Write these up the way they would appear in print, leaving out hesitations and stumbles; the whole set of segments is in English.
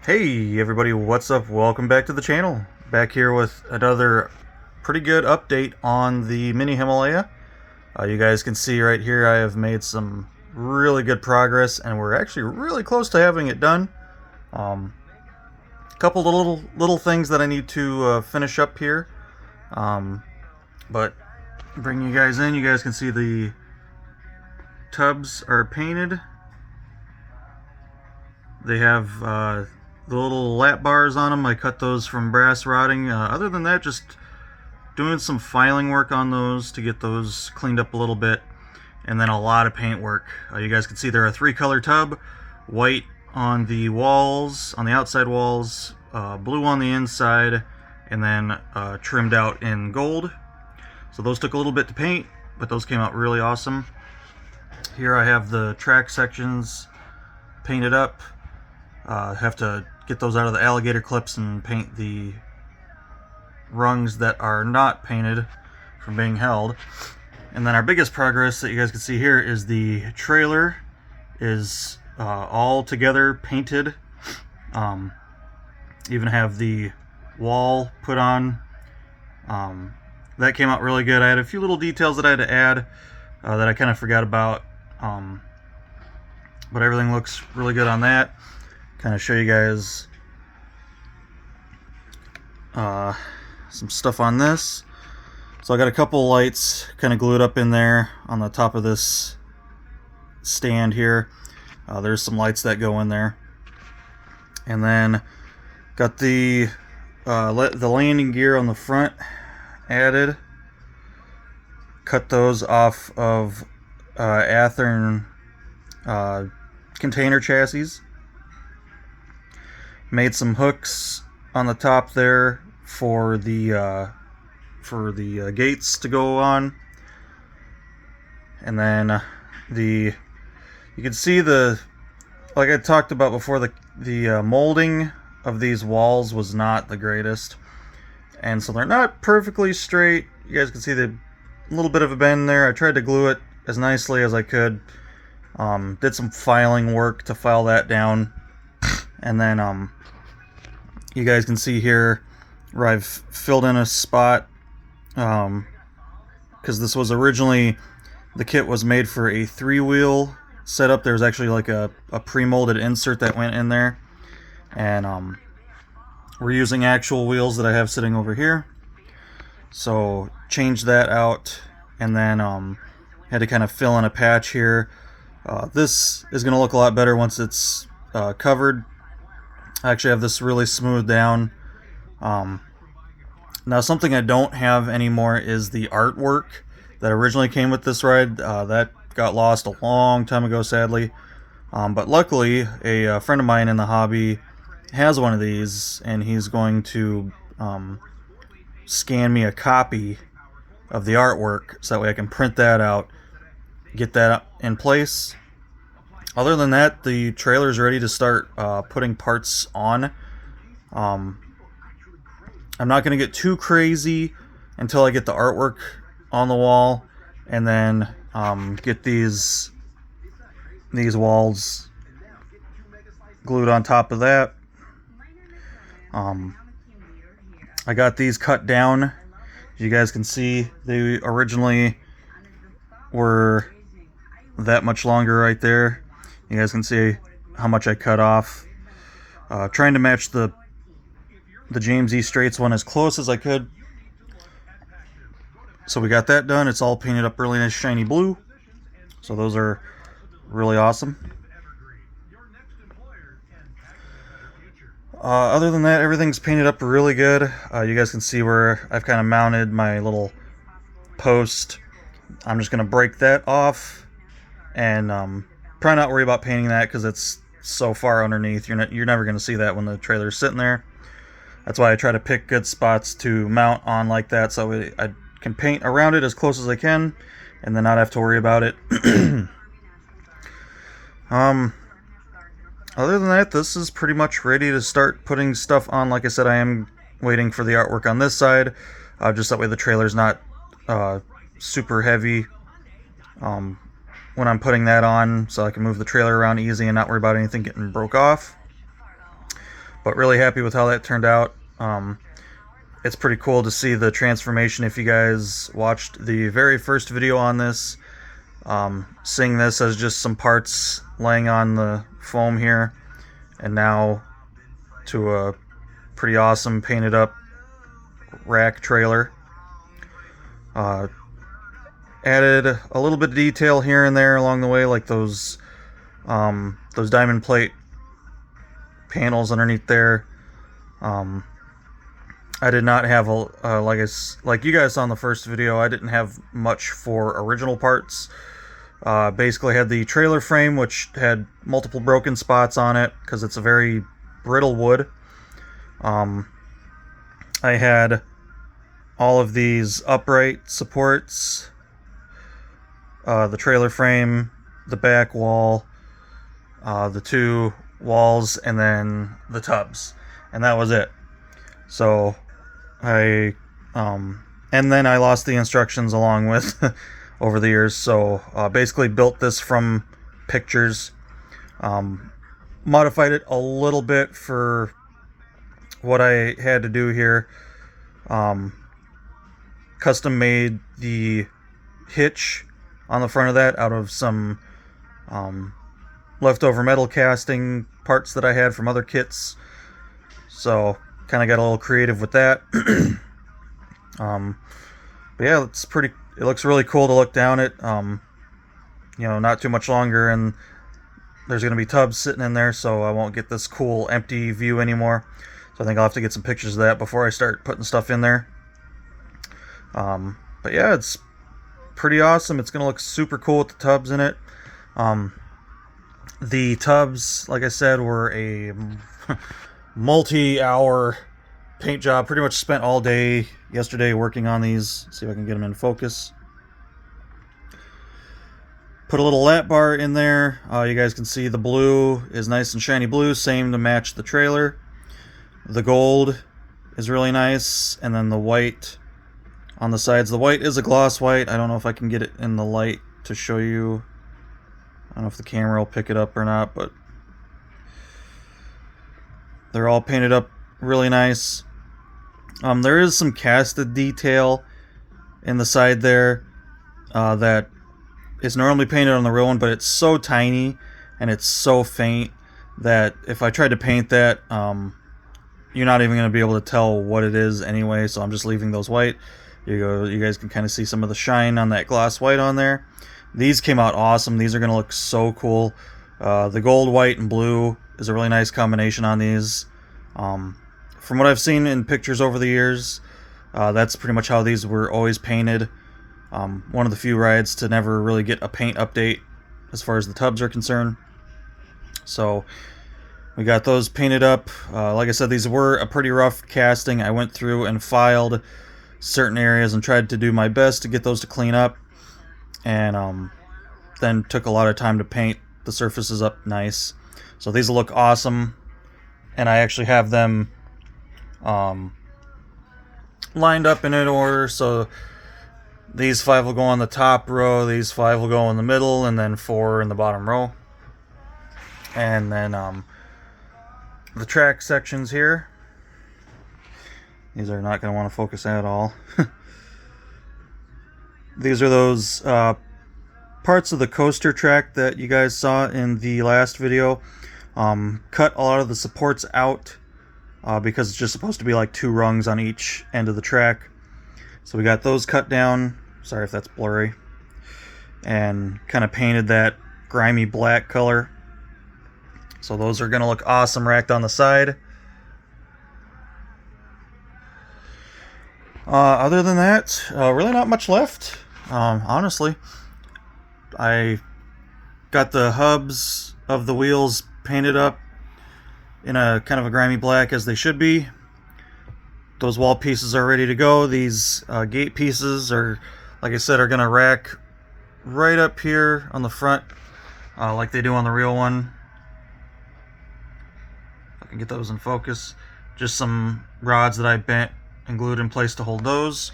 Hey everybody, what's up? Welcome back to the channel. Back here with another pretty good update on the Mini Himalaya. You guys can see right here I have made some really good progress and we're actually really close to having it done. A couple of little things that I need to finish up here. But bring you guys in, you guys can see the tubs are painted. They have the little lap bars on them. I cut those from brass rotting. Other than that, just doing some filing work on those to get those cleaned up a little bit, and then a lot of paint work. You guys can see there are 3-color tub: white on the walls, on the outside walls, blue on the inside, and then trimmed out in gold. So those took a little bit to paint, but those came out really awesome. Here I have the track sections painted up. Have to get those out of the alligator clips and paint the rungs that are not painted from being held. And then our biggest progress that you guys can see here is the trailer is all together painted. Even have the wall put on. That came out really good. I had a few little details that I had to add that I kind of forgot about, but everything looks really good on that. Kind of show you guys some stuff on this. So I got a couple lights kind of glued up in there on the top of this stand here. There's some lights that go in there, and then got the landing gear on the front added. Cut those off of Athearn container chassis. Made some hooks on the top there for the gates to go on, and then you can see like I talked about before, the molding of these walls was not the greatest, and so they're not perfectly straight. You guys can see the little bit of a bend there. I tried to glue it as nicely as I could. Did some filing work to file that down, and then you guys can see here where I've filled in a spot, because this was originally, the kit was made for a 3-wheel setup. There's actually like a pre-molded insert that went in there, and we're using actual wheels that I have sitting over here. So changed that out, and then had to kind of fill in a patch here. This is going to look a lot better once it's covered. I actually have this really smoothed down. Now something I don't have anymore is the artwork that originally came with this ride. That got lost a long time ago, sadly. But luckily, a friend of mine in the hobby has one of these, and he's going to scan me a copy of the artwork so that way I can print that out, get that in place. Other than that, the trailer's ready to start putting parts on. I'm not going to get too crazy until I get the artwork on the wall, and then get these walls glued on top of that. I got these cut down. As you guys can see, they originally were that much longer right there. You guys can see how much I cut off. Trying to match the James E. Strates one as close as I could. So we got that done. It's all painted up really nice shiny blue. So those are really awesome. Other than that, everything's painted up really good. You guys can see where I've kind of mounted my little post. I'm just going to break that off, and try not worry about painting that because it's so far underneath. You're never going to see that when the trailer's sitting there. That's why I try to pick good spots to mount on like that, so I can paint around it as close as I can and then not have to worry about it. Other than that, this is pretty much ready to start putting stuff on. Like I said, I am waiting for the artwork on this side, just that way the trailer's not super heavy when I'm putting that on, so I can move the trailer around easy and not worry about anything getting broke off. but really happy with how that turned out. It's pretty cool to see the transformation. If you guys watched the very first video on this, seeing this as just some parts laying on the foam here, and now to a pretty awesome painted up rack trailer. Added a little bit of detail here and there along the way, like those diamond plate panels underneath there. I did not have like you guys saw in the first video, I didn't have much for original parts. Basically had the trailer frame, which had multiple broken spots on it because it's a very brittle wood. I had all of these upright supports, the trailer frame, the back wall, the two walls, and then the tubs, and that was it. So and then I lost the instructions along with over the years, so basically built this from pictures, modified it a little bit for what I had to do here. Custom made the hitch on the front of that out of some leftover metal casting parts that I had from other kits, so kind of got a little creative with that. But yeah, it looks really cool to look down at. Not too much longer and there's going to be tubs sitting in there, so I won't get this cool empty view anymore. So I think I'll have to get some pictures of that before I start putting stuff in there. But yeah, it's pretty awesome. It's going to look super cool with the tubs in it. The tubs, like I said, were a multi-hour paint job. Pretty much spent all day yesterday working on these. See if I can get them in focus. Put a little lap bar in there. You guys can see the blue is nice and shiny blue, same to match the trailer. The gold is really nice, and then the white on the sides. The white is a gloss white. I don't know if I can get it in the light to show you. I don't know if the camera will pick it up or not, but they're all painted up really nice. There is some casted detail in the side there that is normally painted on the real one, but it's so tiny and it's so faint that if I tried to paint that, you're not even going to be able to tell what it is anyway, so I'm just leaving those white. You guys can kind of see some of the shine on that gloss white on there. These came out awesome. These are going to look so cool. The gold, white, and blue is a really nice combination on these. From what I've seen in pictures over the years, that's pretty much how these were always painted. One of the few rides to never really get a paint update as far as the tubs are concerned. So we got those painted up. Like I said, these were a pretty rough casting. I went through and filed certain areas and tried to do my best to get those to clean up, and then took a lot of time to paint the surfaces up nice. So these will look awesome, and I actually have them lined up in an order. So these 5 will go on the top row, these 5 will go in the middle, and then 4 in the bottom row. And then the track sections here, these are not going to want to focus at all. These are those parts of the coaster track that you guys saw in the last video. Cut a lot of the supports out because it's just supposed to be like 2 rungs on each end of the track. So we got those cut down. Sorry if that's blurry. And kind of painted that grimy black color. So those are going to look awesome racked on the side. Other than that, really not much left. Honestly, I got the hubs of the wheels painted up in a kind of a grimy black, as they should be. Those wall pieces are ready to go. These gate pieces are, like I said, are going to rack right up here on the front, like they do on the real one. If I can get those in focus. Just some rods that I bent and glued in place to hold those.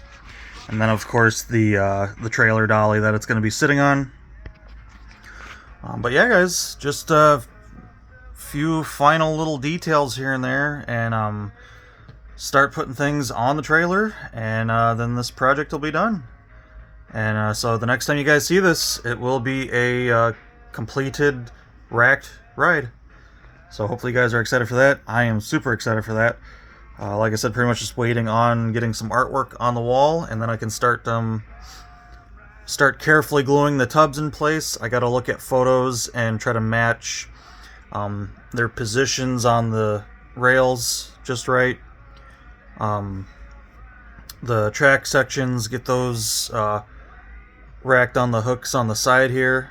And then, of course, the trailer dolly that it's going to be sitting on. But yeah, guys, just a few final little details here and there, and start putting things on the trailer, and then this project will be done. And so the next time you guys see this, it will be a completed, racked ride. So hopefully you guys are excited for that. I am super excited for that. Like I said, pretty much just waiting on getting some artwork on the wall, and then I can start carefully gluing the tubs in place. I got to look at photos and try to match their positions on the rails just right. The track sections, get those racked on the hooks on the side here.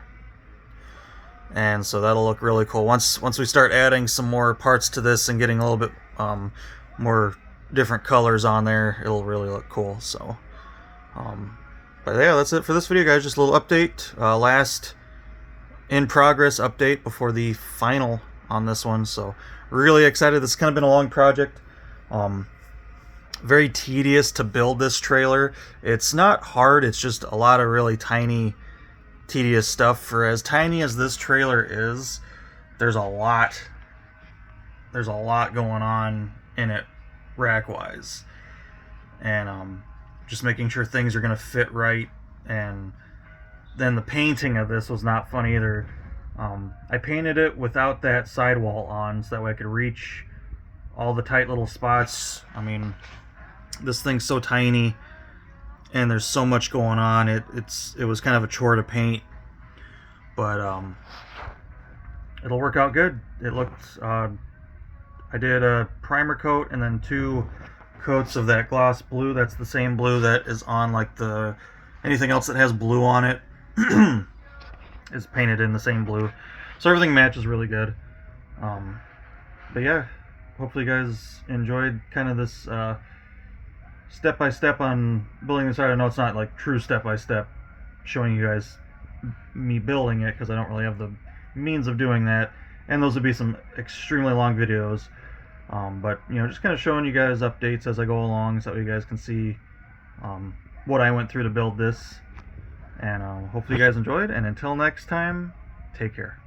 And so that'll look really cool. Once we start adding some more parts to this and getting a little bit more different colors on there, it'll really look cool. So, but yeah, that's it for this video, guys. Just a little update, last in progress update before the final on this one. So really excited. This has kind of been a long project. Very tedious to build this trailer. It's not hard. It's just a lot of really tiny, tedious stuff. For as tiny as this trailer is, there's a lot going on in it rack wise, and just making sure things are gonna fit right. And then the painting of this was not fun either. I painted it without that sidewall on, so that way I could reach all the tight little spots. I mean, this thing's so tiny and there's so much going on. It was kind of a chore to paint, but it'll work out good. It looked I did a primer coat and then 2 coats of that gloss blue. That's the same blue that is on like anything else that has blue on it is painted in the same blue, so everything matches really good. But yeah, hopefully you guys enjoyed kind of this step-by-step on building this art. I know it's not like true step-by-step showing you guys me building it, because I don't really have the means of doing that, and those would be some extremely long videos. But you know, just kind of showing you guys updates as I go along, so you guys can see what I went through to build this. And hopefully you guys enjoyed, and until next time, take care.